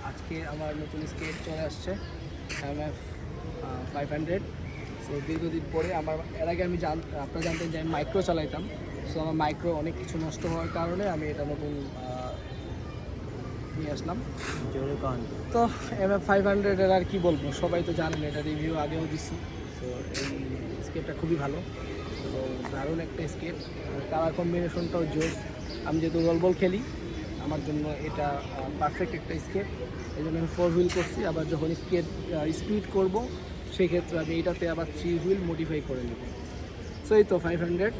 আজকে আমার নতুন স্কেট চলে আসছে MF 500। সো দীর্ঘদিন পরে আমার এর আগে আমি আপনারা জানতেন যে আমি মাইক্রো চালাইতাম। সো আমার মাইক্রো অনেক কিছু নষ্ট হওয়ার কারণে আমি এটা নতুন নিয়ে আসলাম। তো MF 500 এর আর কি বলবো, সবাই তো জানেন, এটা রিভিউ আগেও দিচ্ছি। সো এই স্কেটটা খুবই ভালো, তো দারুণ একটা স্কেট, কালার কম্বিনেশনটাও জোর। আমি যেহেতু বল খেলি, আমার জন্য এটা পারফেক্ট একটা স্কেট। এই জন্য আমি 4 হুইল করছি, আবার যখন স্পিড করব সেক্ষেত্রে আমি এটাতে আবার 3 হুইল মডিফাই করে নেব। সো এই তো 500।